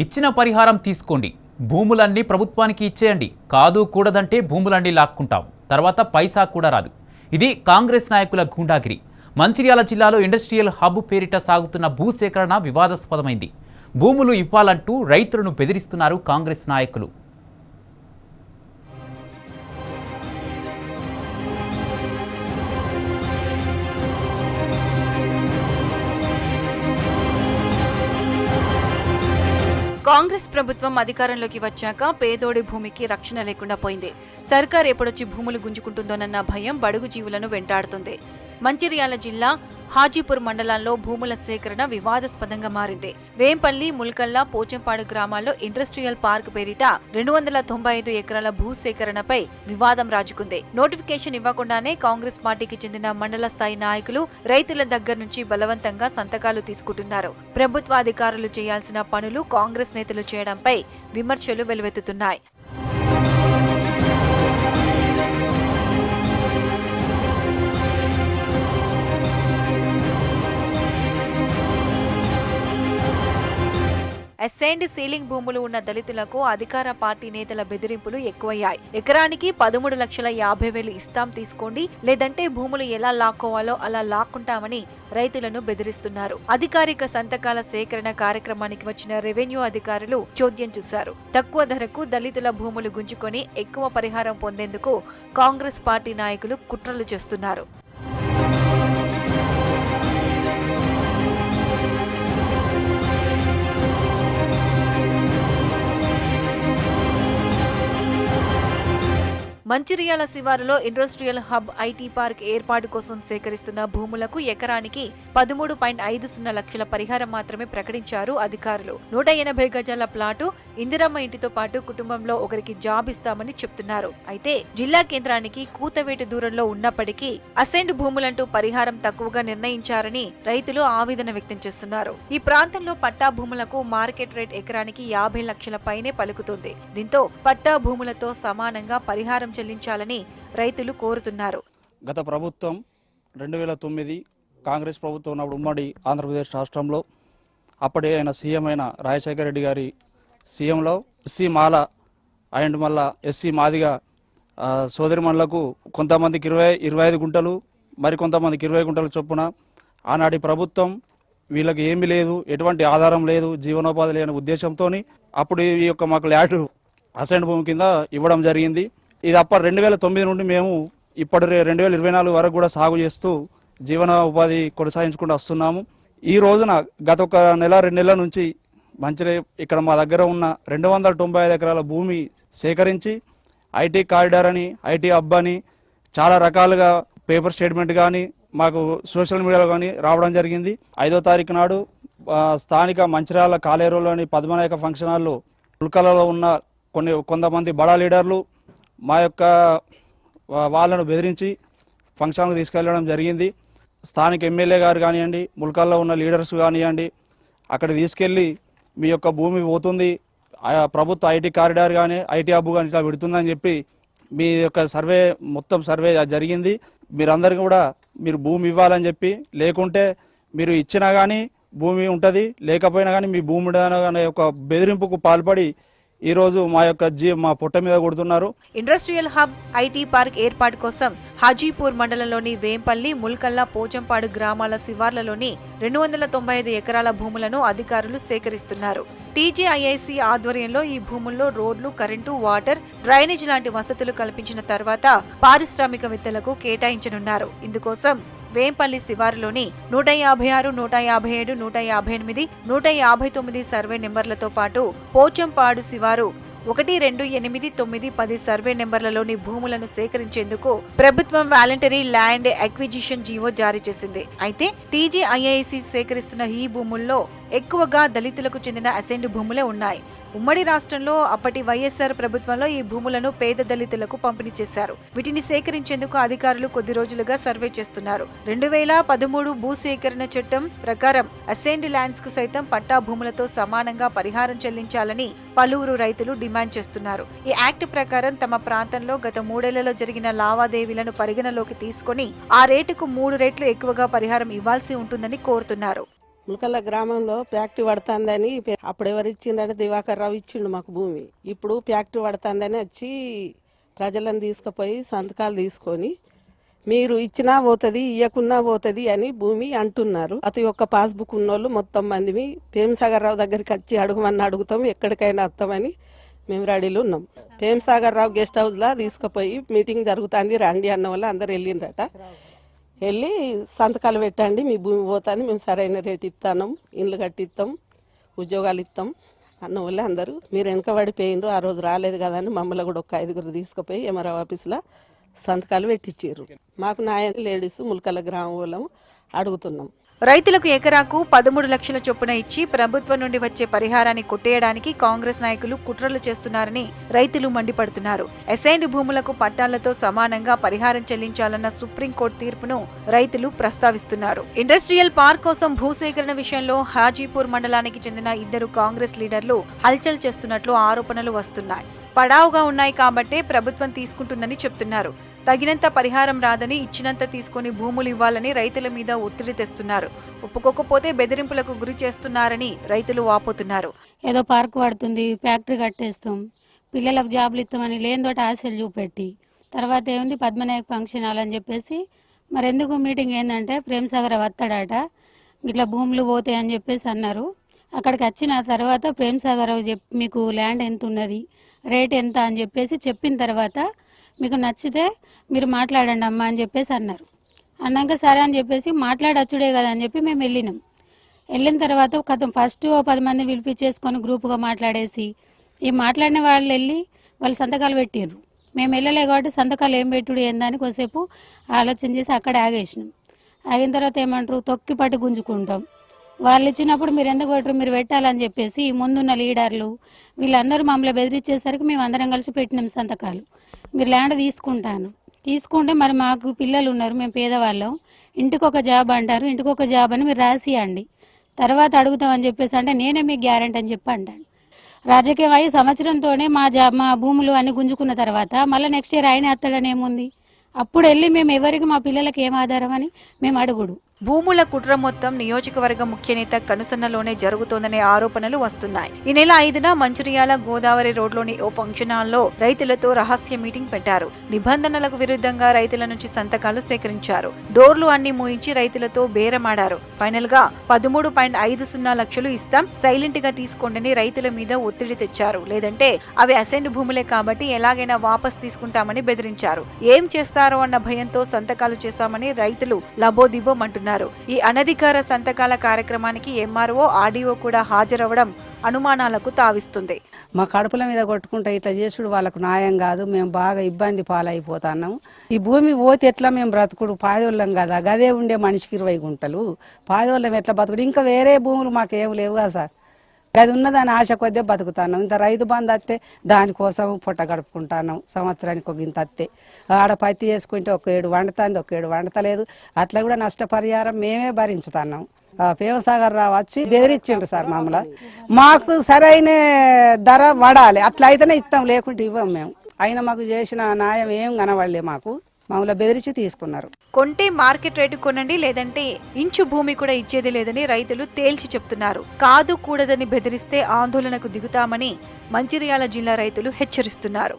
ఇచ్చిన పరిహారం తీసుకోండి, భూములన్నీ ప్రభుత్వానికి ఇచ్చేయండి, కాదు కూడదంటే భూములన్నీ లాక్కుంటాం, తర్వాత పైసా కూడా రాదు. ఇది కాంగ్రెస్ నాయకుల గూండాగిరి. మంచిర్యాల జిల్లాలో ఇండస్ట్రియల్ హబ్ పేరిట సాగుతున్న భూసేకరణ వివాదాస్పదమైంది. భూములు ఇవ్వాలంటూ రైతులను బెదిరిస్తున్నారు కాంగ్రెస్ నాయకులు. కాంగ్రెస్ ప్రభుత్వం అధికారంలోకి వచ్చాక పేదోడి భూమికి రక్షణ లేకుండా పోయింది. సర్కార్ ఎప్పుడొచ్చి భూములు గుంజుకుంటుందోనన్న భయం బడుగు జీవులను వెంటాడుతుంది. మంచిర్యాల జిల్లా హాజీపూర్ మండలాల్లో భూముల సేకరణ వివాదాస్పదంగా మారింది. వేంపల్లి, ముల్కల్లా, పోచంపాడు గ్రామాల్లో ఇండస్ట్రియల్ పార్క్ పేరిట 295 ఎకరాల భూసేకరణపై వివాదం రాజుకుంది. నోటిఫికేషన్ ఇవ్వకుండానే కాంగ్రెస్ పార్టీకి చెందిన మండల స్థాయి నాయకులు రైతుల దగ్గర నుంచి బలవంతంగా సంతకాలు తీసుకుంటున్నారు. ప్రభుత్వ అధికారులు చేయాల్సిన పనులు కాంగ్రెస్ నేతలు చేయడంపై విమర్శలు వెలువెత్తుతున్నాయి. అసైన్డ్ సీలింగ్ భూములు ఉన్న దళితులకు అధికార పార్టీ నేతల బెదిరింపులు ఎక్కువయ్యాయి. ఎకరానికి 13,50,000 ఇస్తాం తీసుకోండి, లేదంటే భూములు ఎలా లాక్కోవాలో అలా లాక్కుంటామని రైతులను బెదిరిస్తున్నారు. అధికారిక సంతకాల సేకరణ కార్యక్రమానికి వచ్చిన రెవెన్యూ అధికారులు చోద్యం చూశారు. తక్కువ ధరకు దళితుల భూములు గుంజుకొని ఎక్కువ పరిహారం పొందేందుకు కాంగ్రెస్ పార్టీ నాయకులు కుట్రలు చేస్తున్నారు. మంచిర్యాల శివారులో ఇండస్ట్రియల్ హబ్ ఐటీ పార్క్ ఏర్పాటు కోసం సేకరిస్తున్న భూములకు ఎకరానికి 13.50 లక్షల పరిహారం మాత్రమే ప్రకటించారు అధికారులు. 180 గజాల ప్లాటు, ఇందిరమ్మ ఇంటితో పాటు కుటుంబంలో ఒకరికి జాబ్ ఇస్తామని చెప్తున్నారు. అయితే జిల్లా కేంద్రానికి కూతవేటు దూరంలో ఉన్నప్పటికీ అసైన్డ్ భూములంటూ పరిహారం తక్కువగా నిర్ణయించారని రైతులు ఆవేదన వ్యక్తం చేస్తున్నారు. ఈ ప్రాంతంలో పట్టా భూములకు మార్కెట్ రేట్ ఎకరానికి 50 లక్షల పైనే పలుకుతుంది. దీంతో పట్టా భూములతో సమానంగా పరిహారం చెల్లించాలని రైతులు కోరుతున్నారు. గత ప్రభుత్వం 2009 కాంగ్రెస్ ప్రభుత్వం ఉన్నప్పుడు ఉమ్మడి ఆంధ్రప్రదేశ్ రాష్ట్రంలో అప్పటి ఆయన సీఎం అయిన రాజశేఖర రెడ్డి గారి సీఎంలో ఎస్సీ మాల అండ్ మళ్ళా ఎస్సీ మాదిగా సోదరిమణులకు కొంతమందికి 25 గుంటలు, మరికొంతమందికి 20 గుంటల చొప్పున ఆనాటి ప్రభుత్వం వీళ్ళకి ఏమీ లేదు, ఎటువంటి ఆధారం లేదు, జీవనోపాధి లేని ఉద్దేశంతో అప్పుడు ఈ యొక్క మాకు ల్యాండ్ అసైన్డ్ భూమి కింద ఇవ్వడం జరిగింది. ఇది అప్పటి 2009 నుండి మేము ఇప్పటి 2024 వరకు కూడా సాగు చేస్తూ జీవన ఉపాధి కొనసాగించుకుంటూ వస్తున్నాము. ఈ రోజున గత ఒక నెల 2 నెలల నుంచి ఇక్కడ మా దగ్గర ఉన్న 295 ఎకరాల భూమి సేకరించి ఐటీ కారిడార్ అని, ఐటీ హబ్ అని చాలా రకాలుగా పేపర్ స్టేట్మెంట్ కానీ మాకు సోషల్ మీడియాలో కానీ రావడం జరిగింది. 5వ తారీఖు నాడు స్థానిక మంచిర్యాల కాలేరులోని పద్మనాయక ఫంక్షన్ హాల్లో ఉల్కలలో ఉన్న కొంతమంది బడా లీడర్లు మా యొక్క వాళ్ళను బెదిరించి ఫంక్షన్కు తీసుకెళ్లడం జరిగింది. స్థానిక ఎమ్మెల్యే గారు కానివ్వండి, ముల్కల్లో ఉన్న లీడర్స్ కానివ్వండి, అక్కడ తీసుకెళ్లి మీ యొక్క భూమి పోతుంది, ప్రభుత్వ ఐటీ కారిడార్ కానీ ఐటీ హబ్ కానీ ఇట్లా పెడుతుందని చెప్పి మీ యొక్క మొత్తం సర్వే జరిగింది. మీరందరికీ కూడా మీరు భూమి ఇవ్వాలని చెప్పి, లేకుంటే మీరు ఇచ్చినా కానీ భూమి ఉంటుంది, లేకపోయినా కానీ మీ భూమి అనే ఒక బెదిరింపుకు పాల్పడి ఈ రోజు మా పొట్ట మీద కొడుతున్నారు. ఇండస్ట్రియల్ హబ్ ఐటీ పార్క్ ఏర్పాటు కోసం హాజీపూర్ మండలంలోని వేంపల్లి, ముల్కల్లా, పోచంపాడు గ్రామాల శివార్లలోని 295 ఎకరాల భూములను అధికారులు సేకరిస్తున్నారు. టీజేఐఐసి ఆధ్వర్యంలో ఈ భూముల్లో రోడ్లు, కరెంటు, వాటర్, డ్రైనేజ్ లాంటి వసతులు కల్పించిన తర్వాత పారిశ్రామికవేత్తలకు కేటాయించనున్నారు. ఇందుకోసం వేంపల్లి శివారులోని 156, 157, 158, 159 సర్వే నెంబర్లతో పాటు పోచంపాడు శివారు 1, 2, 8, 9, 10 సర్వే నెంబర్లలోని భూములను సేకరించేందుకు ప్రభుత్వం వాలంటరీ ల్యాండ్ అక్విజిషన్ జీవో జారీ చేసింది. అయితే టీజీఐఐసి సేకరిస్తున్న ఈ భూముల్లో ఎక్కువగా దళితులకు చెందిన అసైన్డ్ భూములే ఉన్నాయి. ఉమ్మడి రాష్ట్రంలో అప్పటి వైఎస్ఆర్ ప్రభుత్వంలో ఈ భూములను పేద దళితులకు పంపిణీ చేశారు. వీటిని సేకరించేందుకు అధికారులు కొద్ది రోజులుగా సర్వే చేస్తున్నారు. 2013 భూసేకరణ చట్టం ప్రకారం అసైన్డ్ ల్యాండ్స్ కు సైతం పట్టా భూములతో సమానంగా పరిహారం చెల్లించాలని పలువురు రైతులు డిమాండ్ చేస్తున్నారు. ఈ యాక్ట్ ప్రకారం తమ ప్రాంతంలో గత 3 ఏళ్లలో జరిగిన లావాదేవీలను పరిగణలోకి తీసుకుని ఆ రేటుకు 3 రెట్లు ఎక్కువగా పరిహారం ఇవ్వాల్సి ఉంటుందని కోరుతున్నారు. ములకల్ల గ్రామంలో ఫ్యాక్టరీ పడుతుందని అప్పుడు ఎవరు ఇచ్చిందంటే దివాకర్ రావు ఇచ్చిండు మాకు భూమి. ఇప్పుడు ఫ్యాక్టరీ పడుతుందని వచ్చి ప్రజలను తీసుకుపోయి సంతకాలు తీసుకొని మీరు ఇచ్చినా పోతుంది ఇయ్యకున్నా పోతుంది అని భూమి అంటున్నారు. అతి ఒక్క పాస్బుక్ ఉన్నోళ్ళు మొత్తం మంది ప్రేమసాగర్ రావు దగ్గరికి వచ్చి అడుగుమని అడుగుతాం, ఎక్కడికైనా వస్తామని మేము రెడీలు ఉన్నాం. ప్రేమసాగర్ రావు గెస్ట్ హౌస్ లా తీసుకుపోయి మీటింగ్ జరుగుతుంది రండి అన్న వాళ్ళు అందరు వెళ్ళిండ్రట. వెళ్ళి సంతకాలు పెట్టండి మీ భూమి పోతుంది, మేము సరైన రేటు ఇస్తాం, ఇండ్లు కట్టిస్తాం, ఉద్యోగాలు ఇస్తాం అన్న వాళ్ళు అందరూ. మీరు వెనకబడిపోయినరు, ఆ రోజు రాలేదు కదా అని మమ్మల్ని కూడా ఒక 5 తీసుకుపోయి ఎంఆర్ఓ ఆఫీసులో సంతకాలు పెట్టించారు. మాకు న్యాయం లేడీస్ ములకల గ్రామం వాళ్ళం అడుగుతున్నాం. రైతులకు ఎకరాకు 13 లక్షల చొప్పున ఇచ్చి ప్రభుత్వం నుండి వచ్చే పరిహారాన్ని కొట్టేయడానికి కాంగ్రెస్ నాయకులు కుట్రలు చేస్తున్నారని రైతులు మండిపడుతున్నారు. అసైన్డ్ భూములకు పట్టాలతో సమానంగా పరిహారం చెల్లించాలన్న సుప్రీంకోర్టు తీర్పును రైతులు ప్రస్తావిస్తున్నారు. ఇండస్ట్రియల్ పార్క్ కోసం భూసేకరణ విషయంలో హాజీపూర్ మండలానికి చెందిన 2 కాంగ్రెస్ లీడర్లు హల్చల్ చేస్తున్నట్లు ఆరోపణలు వస్తున్నాయి. పడావుగా ఉన్నాయి కాబట్టే ప్రభుత్వం తీసుకుంటుందని చెప్తున్నారు. తగినంత పరిహారం రాదని, ఇచ్చినంత తీసుకుని భూములు ఇవ్వాలని రైతుల మీద ఒత్తిడి తెస్తున్నారు. ఒప్పుకోకపోతే బెదిరింపులకు గురి చేస్తున్నారని రైతులు వాపోతున్నారు. ఏదో పార్క్ పడుతుంది, ఫ్యాక్టరీ కట్టేస్తాం, పిల్లలకు జాబులు ఇస్తామని లేనితోటి ఆశలు చూపెట్టి తర్వాత ఏముంది పద్మనాయక్ ఫంక్షన్ హాల్ అని చెప్పేసి మరెందుకు మీటింగ్ ఏంటంటే ప్రేమసాగర్ వస్తాడట ఇట్లా భూములు పోతాయి అని చెప్పేసి అన్నారు. అక్కడికి వచ్చిన తర్వాత ప్రేమసాగర్ మీకు ల్యాండ్ ఎంత ఉన్నది, రేట్ ఎంత అని చెప్పేసి చెప్పిన తర్వాత మీకు నచ్చితే మీరు మాట్లాడండి అమ్మా అని చెప్పేసి అన్నారు. అన్నాక సరే అని చెప్పేసి మాట్లాడచ్చుడే కదా అని చెప్పి మేము వెళ్ళినాం. వెళ్ళిన తర్వాత ఫస్ట్ 10 మందిని పిలిపించేసుకొని గ్రూపుగా మాట్లాడేసి ఈ మాట్లాడిన వాళ్ళు వెళ్ళి వాళ్ళు సంతకాలు పెట్టిర్రు. మేము వెళ్ళలే కాబట్టి సంతకాలు ఏం పెట్టుడు ఏందని కొద్దిసేపు ఆలోచన చేసి అక్కడ ఆగేసినాం. ఆగిన తర్వాత ఏమంటారు తొక్కి పట్టి గుంజుకుంటాం. వాళ్ళు ఇచ్చినప్పుడు మీరు ఎందుకు పెట్టరు, మీరు పెట్టాలని చెప్పేసి ముందున్న లీడర్లు వీళ్ళందరూ మమ్మల్ని బెదిరించేసరికి మేము అందరం కలిసి పెట్టినాం సంతకాలు. మీరు ల్యాండ్ తీసుకుంటే మరి మాకు పిల్లలు ఉన్నారు, మేము పేదవాళ్ళం, ఇంటికి ఒక జాబ్ అంటారు, ఇంటికి ఒక జాబ్ అని మీరు రాసియండి, తర్వాత అడుగుతామని చెప్పేసి అంటే నేనే మీకు గ్యారెంటీ అని చెప్పి అంటాను. రాజకీయం అయ్యి సంవత్సరంతోనే మా భూములు అన్ని గుంజుకున్న తర్వాత మళ్ళీ నెక్స్ట్ ఇయర్ ఆయన ఎత్తడని ఏముంది, అప్పుడు వెళ్ళి మేము ఎవరికి మా పిల్లలకి ఏం ఆధారం అని మేము అడుగుడు. భూముల కుట్ర మొత్తం నియోజకవర్గ ముఖ్య నేత కనుసన్నలోనే జరుగుతోందనే ఆరోపణలు వస్తున్నాయి. ఈ నెల 5న మంచిర్యాల గోదావరి రోడ్లోని ఓ ఫంక్షన్ హాల్లో రైతులతో రహస్య మీటింగ్ పెట్టారు. నిబంధనలకు విరుద్ధంగా రైతుల నుంచి సంతకాలు సేకరించారు. డోర్లు అన్ని మూయించి రైతులతో బేరమాడారు. ఫైనల్ గా 13.50 లక్షలు ఇస్తాం, సైలెంట్ గా తీసుకోండి రైతుల మీద ఒత్తిడి తెచ్చారు. లేదంటే అవి అసైన్డ్ భూములే కాబట్టి ఎలాగైనా వాపస్ తీసుకుంటామని బెదిరించారు. ఏం చేస్తారో అన్న భయంతో సంతకాలు చేశామని రైతులు లబోదిబోమంటున్నారు. ఈ అనధికార సంతకాల కార్యక్రమానికి ఎంఆర్ఓ, ఆర్డీఓ కూడా హాజరవడం అనుమానాలకు తావిస్తుంది. మా కడుపుల మీద కొట్టుకుంటా ఇట్లా చేసుడు వాళ్ళకు న్యాయం కాదు. మేము బాగా ఇబ్బంది పాలైపోతున్నాము. ఈ భూమి పోతే ఎట్లా మేము బ్రతుకుడు, పాదోళ్ళం కదా, గదే ఉండే మనిషికి 20 గుంటలు, పాదోళ్ళం ఎట్లా బతుకుడు, ఇంకా వేరే భూములు మాకేం లేవు కదా సార్, అది ఉన్నదాని ఆశ కొద్దే బతుకుతున్నాం. ఇంత రైతు బంధు వస్తే దానికోసం పొట్ట గడుపుకుంటున్నాం. సంవత్సరానికి ఒక ఇంత వస్తే ఆడ పత్తి వేసుకుంటే ఒక 7 వండుతుంది, ఒక 7 వండతలేదు. అట్లా కూడా నష్టపరిహారం మేమే భరించుతున్నాం. ప్రేమసాగర్ రావు వచ్చి బెదిరించిండ్రు సార్ మమ్మల్ని, మాకు సరైన ధర పడాలి, అట్లా అయితేనే ఇస్తాం, లేకుంటే ఇవ్వం మేము. అయినా మాకు చేసిన న్యాయం ఏం కనబడలే, మాకు మమ్మల్ని బెదిరించి తీసుకున్నారు. కొంటే మార్కెట్ రేటు కొనండి, లేదంటే ఇంచు భూమి కూడా ఇచ్చేది లేదని రైతులు తేల్చి చెప్తున్నారు. కాదు కూడదని బెదిరిస్తే ఆందోళనకు దిగుతామని మంచిర్యాల జిల్లా రైతులు హెచ్చరిస్తున్నారు.